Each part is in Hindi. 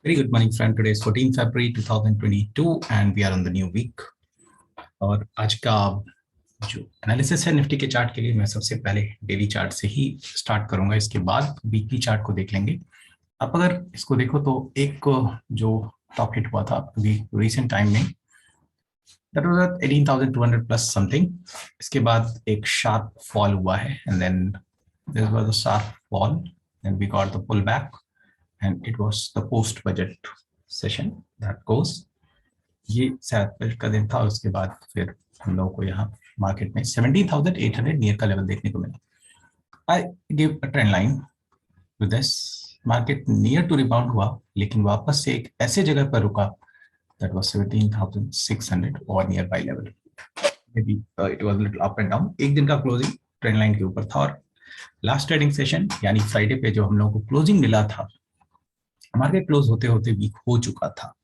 Very good morning, friend. Today is 14 February 2022 and we are on the new week. और आज का जो एनालिसिस है निफ्टी के चार्ट के लिए मैं सबसे पहले डेली चार्ट से ही स्टार्ट करूंगा, इसके बाद वीकली चार्ट को देख लेंगे। आप अगर इसको देखो तो एक जो टॉप हिट हुआ था अभी रिसेंट टाइम में, that was at 18,200 plus something. इसके बाद एक शार्प फॉल हुआ है and then this was a sharp fall, then we got the pull back and it was the post budget session that goes। ये शायद बजट का दिन था और उसके बाद फिर हम लोगों को यहाँ मार्केट में 17,800 नियर का लेवल देखने को मिला। I give a trend line with this. Market near to rebound हुआ लेकिन वापस से एक ऐसे जगह पर रुका दैट वाज 17,600 और near by level. May be it was little up and down. एक दिन का क्लोजिंग ट्रेंड लाइन के ऊपर था और लास्ट ट्रेडिंग सेशन यानी फ्राइडे पे जो हम लोगों को क्लोजिंग मिला था, मार्केट क्लोज होते होते वीक हो चुका था।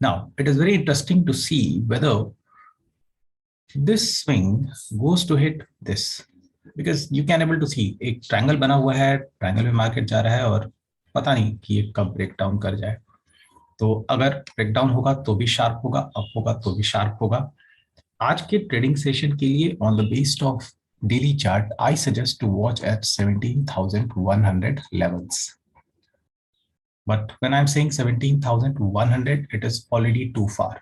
Now it is very interesting to see whether this swing goes to hit this, because you can able to see एक ट्रायंगल बना हुआ है, ट्रायंगल में मार्केट जा रहा है और पता नहीं कि ये कब ब्रेक डाउन कर जाए। तो अगर ब्रेक डाउन होगा तो भी शार्प होगा, अप होगा तो भी शार्प होगा। आज के ट्रेडिंग सेशन के लिए on the based of daily chart I suggest to watch at 17,100 levels. But when I'm saying 17,100, it is already too far.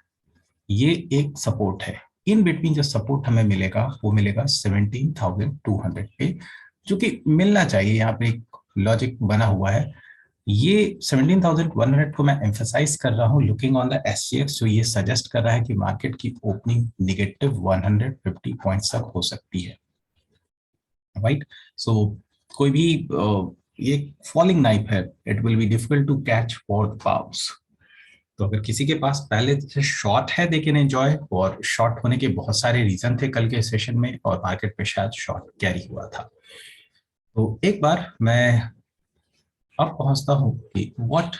ये एक सपोर्ट है। इन बिटवीन जो सपोर्ट हमें मिलेगा वो मिलेगा 17,200 पे, जो कि मिलना चाहिए। यहाँ पे एक लॉजिक बना हुआ है। ये 17,100 को मैं एम्फसाइज कर रहा हूँ लुकिंग ऑन द एसजीएक्स, जो ये सजेस्ट कर रहा है कि मार्केट की ओपनिंग नेगेटिव 150 पॉइंट्स तक हो सकती है, राइट। सो कोई भी ये फॉलिंग नाइफ है, it will be difficult to catch for the pros. तो अगर किसी के पास पहले से शॉर्ट है दे कैन एंजॉय, और शॉर्ट होने के बहुत सारे रीजन थे कल के सेशन में और मार्केट पे शायद शॉर्ट कैरी हुआ था। तो एक बार मैं अब पहुंचता हूं कि what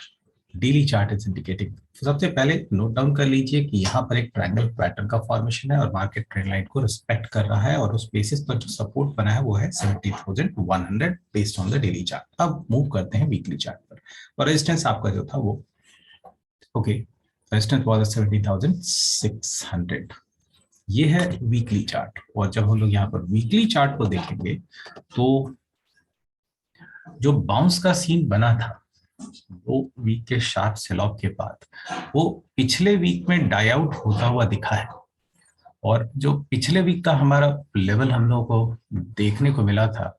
daily chart is indicating. सबसे पहले नोट डाउन कर लीजिए कि यहाँ पर एक ट्रायंगल पैटर्न का फॉर्मेशन है और मार्केट ट्रेंड लाइन को रिस्पेक्ट कर रहा है और उस बेसिस पर जो सपोर्ट बना है वो है 17,100 based on the daily chart. अब मूव करते हैं वीकली चार्ट पर, और रेजिस्टेंस आपका जो था वो ओके, रेजिस्टेंस वाज 17,600। ये है वीकली चार्ट। और जब हम लोग यहाँ पर वीकली चार्ट को देखेंगे तो जो बाउंस का सीन बना था वो वीक के शार्प सेल ऑफ के बाद वो पिछले वीक में डाई आउट होता हुआ दिखा है। और जो पिछले वीक का हमारा लेवल हम लोगों को देखने को मिला था,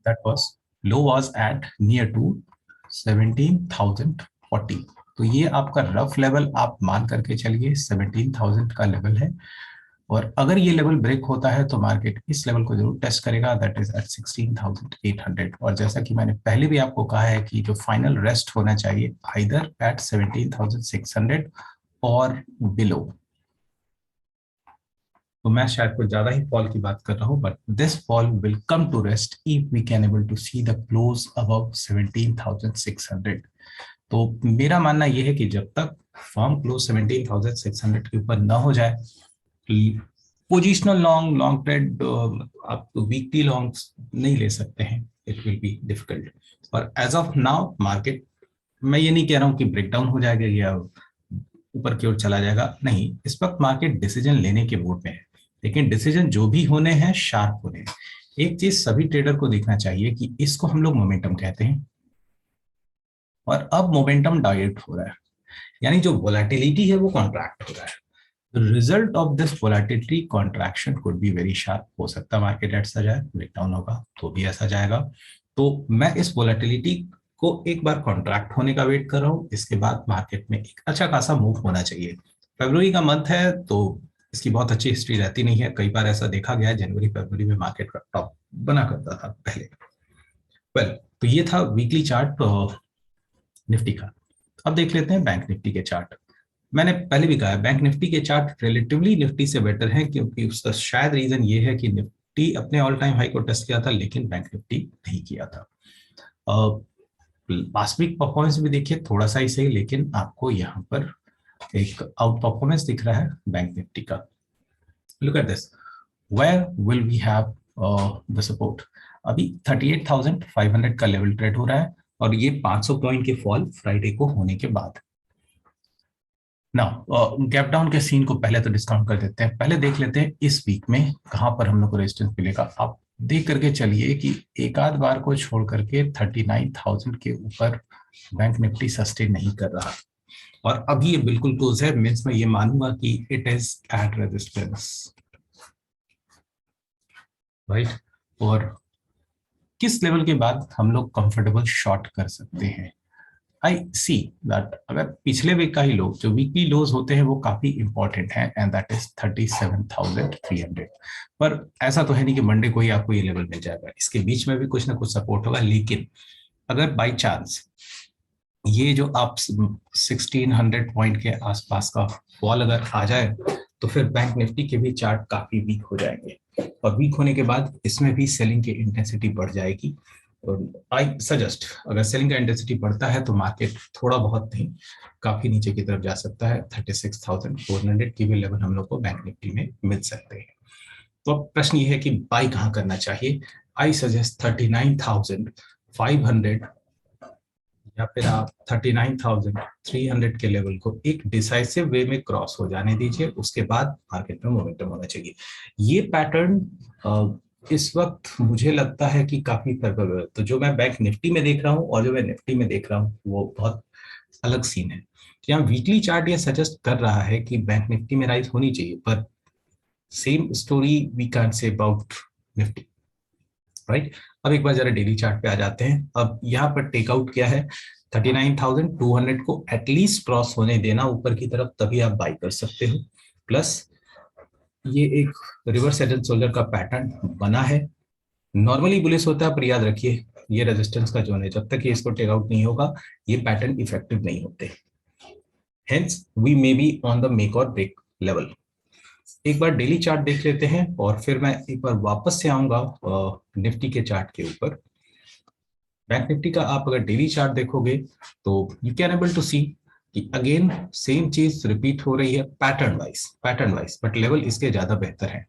that was low was at near to 17,040। तो ये आपका रफ लेवल आप मान करके चलिए 17,000 का लेवल है। और अगर ये लेवल ब्रेक होता है तो मार्केट इस लेवल को जरूर टेस्ट करेगा, दैट इज एट 16,800। और जैसा कि मैंने पहले भी आपको कहा है कि जो फाइनल रेस्ट होना चाहिए आइदर एट 17,600 और बिलो। तो मैं शायद कुछ ज्यादा ही फॉल की बात कर रहा हूं, but this fall will come to rest if we can able to see the close above 17,600। तो मेरा मानना यह है कि जब तक फर्म क्लोज 17,600 के ऊपर ना हो जाए, पोजिशनल लॉन्ग ट्रेड आप वीकली लॉन्ग्स नहीं ले सकते हैं, इट विल बी डिफिकल्ट। और एज ऑफ नाउ मार्केट, मैं ये नहीं कह रहा हूं कि ब्रेकडाउन हो जाएगा या ऊपर की ओर चला जाएगा, नहीं। इस वक्त मार्केट डिसीजन लेने के मूड में है, लेकिन डिसीजन जो भी होने हैं शार्प होने हैं। एक चीज सभी ट्रेडर को देखना चाहिए कि इसको हम लोग मोमेंटम कहते हैं, और अब मोमेंटम डाइट हो रहा है, यानी जो वोलेटिलिटी है वो कॉन्ट्रैक्ट हो रहा है। Result of this volatility contraction could be very sharp. हो सकता है मार्केट ऐसा जाए, ब्रेकडाउन होगा तो भी ऐसा जाएगा। तो मैं इस वोलेटिलिटी को एक बार कॉन्ट्रैक्ट होने का वेट कर रहा हूँ, इसके बाद मार्केट में एक अच्छा खासा मूव होना चाहिए। फरवरी का मंथ है तो इसकी बहुत अच्छी हिस्ट्री रहती नहीं है, कई बार ऐसा देखा गया है जनवरी फरवरी में मार्केट का टॉप बना करता था पहले। तो ये था वीकली चार्ट निफ्टी का। अब देख लेते हैं बैंक निफ्टी के चार्ट। मैंने पहले भी कहा है बैंक निफ्टी के चार्ट रिलेटिवली निफ्टी से बेटर है, क्योंकि उसका शायद रीजन ये है कि निफ्टी अपने ऑल टाइम हाई को टेस्ट किया था लेकिन बैंक निफ्टी नहीं किया था। लास्ट वीक परफॉर्मेंस भी देखिए थोड़ा सा ही सही, लेकिन आपको यहाँ पर एक आउट परफॉर्मेंस दिख रहा है बैंक निफ्टी का। Look at this, where will we have the support. अभी 38,500 का लेवल ट्रेड हो रहा है और ये 500 पॉइंट के फॉल फ्राइडे को होने के बाद। ना गैप डाउन के सीन को पहले तो डिस्काउंट कर देते हैं, पहले देख लेते हैं इस वीक में कहां पर हम लोग को रेजिस्टेंस मिलेगा। आप देख करके चलिए कि एक आध बार को छोड़ करके 39,000 के ऊपर बैंक निफ्टी सस्टेन नहीं कर रहा, और अभी ये बिल्कुल क्लोज है, मीन्स मैं ये मानूंगा कि it is at resistance, right. और किस लेवल के बाद हम लोग कंफर्टेबल शॉर्ट कर सकते हैं? आई सी दैट अगर पिछले वीक का ही लो, जो वीकली लोज होते हैं वो काफी इंपॉर्टेंट है, एंड दैट इज 37,300। पर ऐसा तो है नहीं कि मंडे को ही आपको ये लेवल मिल जाएगा, इसके बीच में भी कुछ ना कुछ सपोर्ट होगा। लेकिन अगर बाई चांस ये जो आप 1600 पॉइंट के आसपास का फॉल अगर आ जाए, तो फिर बैंक निफ्टी के भी चार्ट काफी वीक हो जाएंगे, और वीक होने के बाद इसमें भी सेलिंग की इंटेंसिटी बढ़ जाएगी। आई सजेस्ट अगर सेलिंग का इंटेंसिटी बढ़ता है तो मार्केट थोड़ा बहुत नहीं, काफी नीचे की तरफ जा सकता है। 36,400 की भी लेवल हम लोग को बैंक निफ्टी में मिल सकते हैं। तो अब प्रश्न ये है कि बाई कहाँ करना चाहिए। आई सजेस्ट 39,500 या फिर आप 39,300 के लेवल को एक डिसाइसिव वे में क्रॉस हो जाने दीजिए, उसके बाद मार्केट में मोमेंटम होना चाहिए। ये पैटर्न इस वक्त मुझे लगता है कि काफी फेवरेबल है। तो जो मैं बैंक निफ्टी में देख रहा हूँ और जो मैं निफ्टी में देख रहा हूँ वो बहुत अलग सीन है। यहाँ वीकली चार्ट ये सजेस्ट कर रहा है कि बैंक निफ्टी में राइज होनी चाहिए, पर same story we can say about Nifty, right. अब एक बार जरा डेली चार्ट पे आ जाते हैं। अब यहाँ पर टेकआउट क्या है, 39,200 को एटलीस्ट क्रॉस होने देना ऊपर की तरफ, तभी आप बाई कर सकते हो। प्लस ये एक रिवर्स हेड एंड शोल्डर का पैटर्न बना है, नॉर्मली बुलिश होता है, पर याद रखिए ये रेजिस्टेंस का जोन है, जब तक ये इसको टेकआउट नहीं होगा ये पैटर्न इफेक्टिव नहीं होते। Hence we may be on the make or break level. एक बार डेली चार्ट देख लेते हैं और फिर मैं एक बार वापस से आऊंगा निफ्टी के चार्ट के ऊपर। बैंक निफ्टी का आप अगर डेली चार्ट देखोगे तो यू कैन एबल टू सी कि अगेन सेम चीज रिपीट हो रही है पैटर्न वाइज, बट लेवल इसके ज्यादा बेहतर है।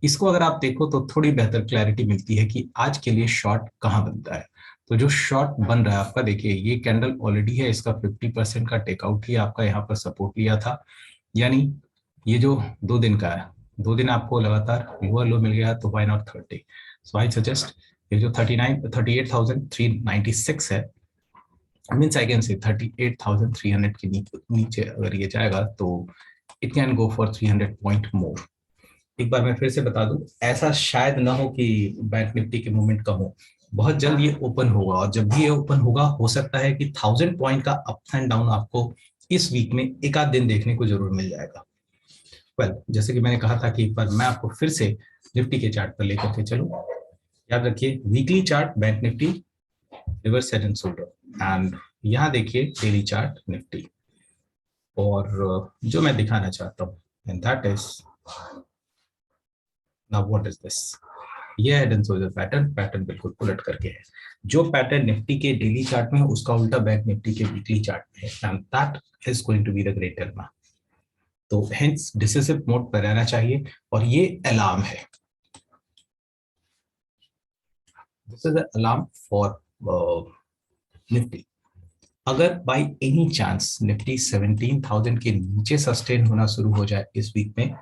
इसको अगर आप देखो तो थोड़ी बेहतर क्लैरिटी मिलती है कि आज के लिए शॉर्ट कहाँ बनता है। तो जो शॉर्ट बन रहा है आपका, देखिए ये कैंडल ऑलरेडी है, इसका 50% का टेकआउट ही आपका यहाँ पर सपोर्ट लिया था, यानी ये जो 2 दिन का है, 2 दिन आपको लगातार लोअर लो मिल गया, तो why not 30। So I suggest ये जो 38,396 है, मीन्स आई कैन से 38,300 के नीचे अगर ये जाएगा तो it can go for 300 point more. एक बार मैं फिर से बता दूं, ऐसा शायद ना हो कि बैंक निफ्टी के मूवमेंट कम हो, बहुत जल्द ये ओपन होगा, और जब भी ये ओपन होगा हो सकता है कि 1000 पॉइंट का अप एंड डाउन आपको इस वीक में एक आध दिन देखने को जरूर मिल जाएगा। जैसे कि मैंने कहा था कि एक बार मैं आपको फिर से निफ्टी के चार्ट पर लेकर के चलूं। याद रखिए weekly chart bank Nifty reverse head and shoulder, and यहाँ देखिए डेली चार्ट निफ्टी, और जो मैं दिखाना चाहता हूँ and that is now what is this. ये हेड एंड शोल्डर पैटर्न बिल्कुल उलट करके है। जो पैटर्न निफ्टी के डेली चार्ट में है उसका उल्टा बैंक निफ्टी के वीकली चार्ट में है, and that is going to be the great dilemma. तो हेंस डिसिसिव मोड पर रहना चाहिए, और ये अलार्म है, this is alarm for Nifty. अगर बाई एनी चांस निफ्टी 17,000 के नीचे सस्टेन होना शुरू हो जाए इस वीक में,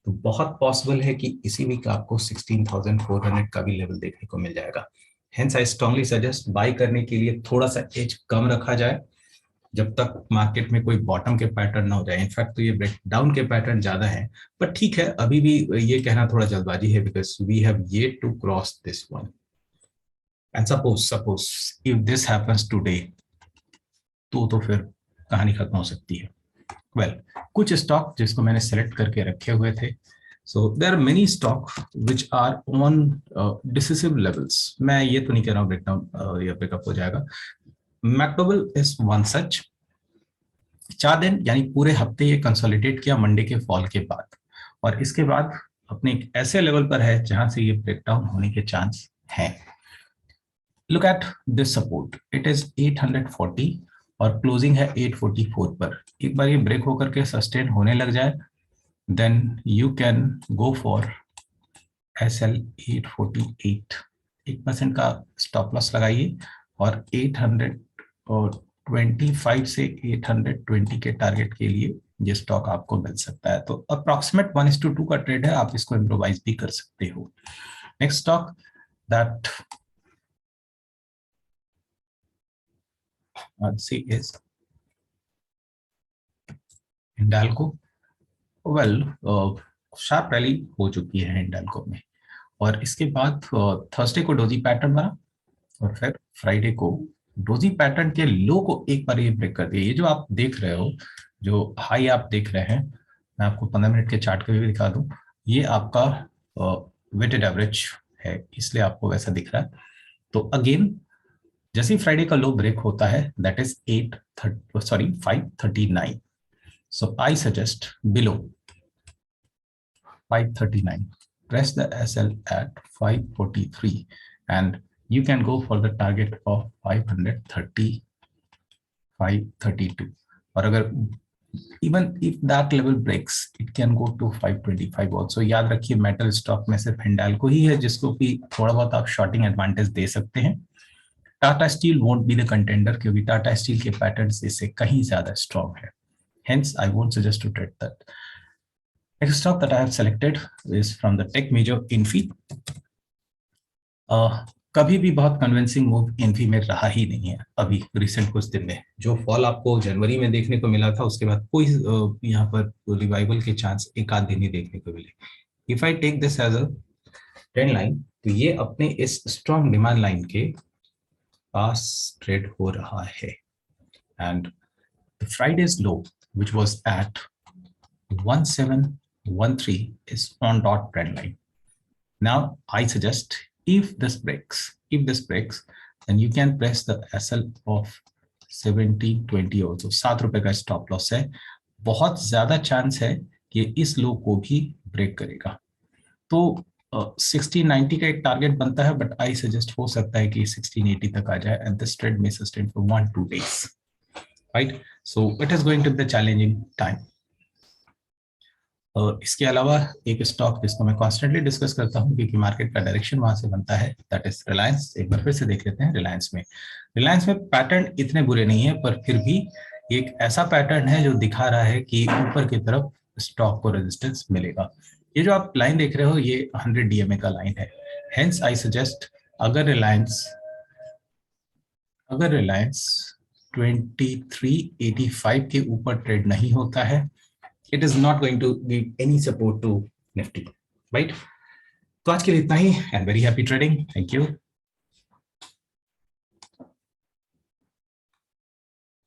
तो बहुत पॉसिबल है कि इसी वीक आपको 16,400 का भी लेवल देखने को मिल जाएगा। Hence I strongly suggest by करने के लिए थोड़ा सा एज कम रखा जाए, जब तक मार्केट में कोई बॉटम के पैटर्न ना हो जाए। इनफैक्ट तो ये ब्रेक डाउन के पैटर्न ज्यादा है, पर ठीक है, अभी भी ये कहना थोड़ा जल्दबाजी है, because we have yet to cross this one, and suppose if this happens today, तो फिर कहानी खत्म हो सकती है। कुछ स्टॉक जिसको मैंने सेलेक्ट करके रखे हुए थे, so there are many stock which are on decisive levels. मैं ये तो नहीं कह रहा हूँ ब्रेकडाउन या ब्रेकअप हो जाएगा। मैकडोवेल इज वन सच, 4 दिन यानी पूरे हफ्ते ये कंसोलिडेट किया मंडे के फॉल के बाद, और इसके बाद अपने एक ऐसे लेवल पर है जहां से ये ब्रेकडाउन होने के चांस हैं। Look at this support, it is 840 और क्लोजिंग है 844 पर। एक बार ये ब्रेक होकर के सस्टेन होने लग जाए, then you can go for SL 848। 1% का स्टॉप लॉस लगाइए, और 825 से 820 के टारगेट के लिए ये स्टॉक आपको मिल सकता है। तो अप्रॉक्सीमेट 1:2 का ट्रेड है, आप इसको इम्प्रोवाइज भी कर सकते हो। Next stock that see is Hindalco. Well, sharp rally हो चुकी है हिंडाल्को में, और इसके बाद थर्सडे को डोजी पैटर्न बना, और फिर फ्राइडे को डोजी पैटर्न के लो को एक बार ये ब्रेक कर दिया। ये जो आप देख रहे हो, जो हाई आप देख रहे हैं, मैं आपको 15 मिनट के चार्ट पे भी दिखा दूं, ये आपका वेटेड एवरेज है, इसलिए आपको वैसा दिख रहा है। तो अगेन जैसे ही फ्राइडे का लो ब्रेक होता है, that is 539, so I suggest below 539 press the SL at 543 and you can go for the target of 530, 532, और अगर even if that level breaks it can go to 525 also। याद रखिए मेटल स्टॉक में सिर्फ हिंडाल्को ही है जिसको कि थोड़ा बहुत आप शॉर्टिंग एडवांटेज दे सकते हैं। Tata steel won't be the contender क्योंकि टाटा स्टील के पैटर्न्स इससे कहीं ज्यादा स्ट्रॉन्ग है, hence I won't suggest to trade that। Next stock that I have selected is from the tech major Infi। कभी भी बहुत कन्विंसिंग मूव इन्फी में रहा ही नहीं है। अभी रिसेंट कुछ दिन में जो फॉल आपको जनवरी में देखने को मिला था, उसके बाद कोई यहाँ पर रिवाइवल के चांस एक आध दिन ही देखने को मिले। If I take this as a trend line, तो ये अपने इस स्ट्रॉन्ग डिमांड लाइन के पास ट्रेड हो रहा है, and the Fridays low which was at 1713 is on dot trend line। Now I suggest if this breaks, then you can press the SL of 1720 also। 7 रुपए का स्टॉप लॉस है, बहुत ज्यादा चांस है कि इस लो को भी ब्रेक करेगा। तो 1690 का एक टारगेट बनता है, बट आई सजेस्ट हो सकता है कि 1680 तक आ जाए, एंड दिस ट्रेड में sustain for 1-2 days, right. So it is going to be the challenging time. इसके अलावा एक स्टॉक जिसको मैं कॉन्स्टेंटली डिस्कस करता हूं क्योंकि मार्केट का डायरेक्शन वहां से बनता है, दैट इज रिलायंस। एक बार फिर से देख लेते हैं रिलायंस में पैटर्न इतने बुरे नहीं है, पर फिर भी एक ऐसा पैटर्न है जो दिखा रहा है कि ऊपर की तरफ स्टॉक को रेजिस्टेंस मिलेगा। ये जो आप लाइन देख रहे हो, ये 100 DMA का लाइन है, हेंस आई सजेस्ट अगर रिलायंस 2385 के ऊपर ट्रेड नहीं होता है, it is not going to give any support to Nifty, right? तो आज के लिए इतना ही, and very happy trading. Thank you.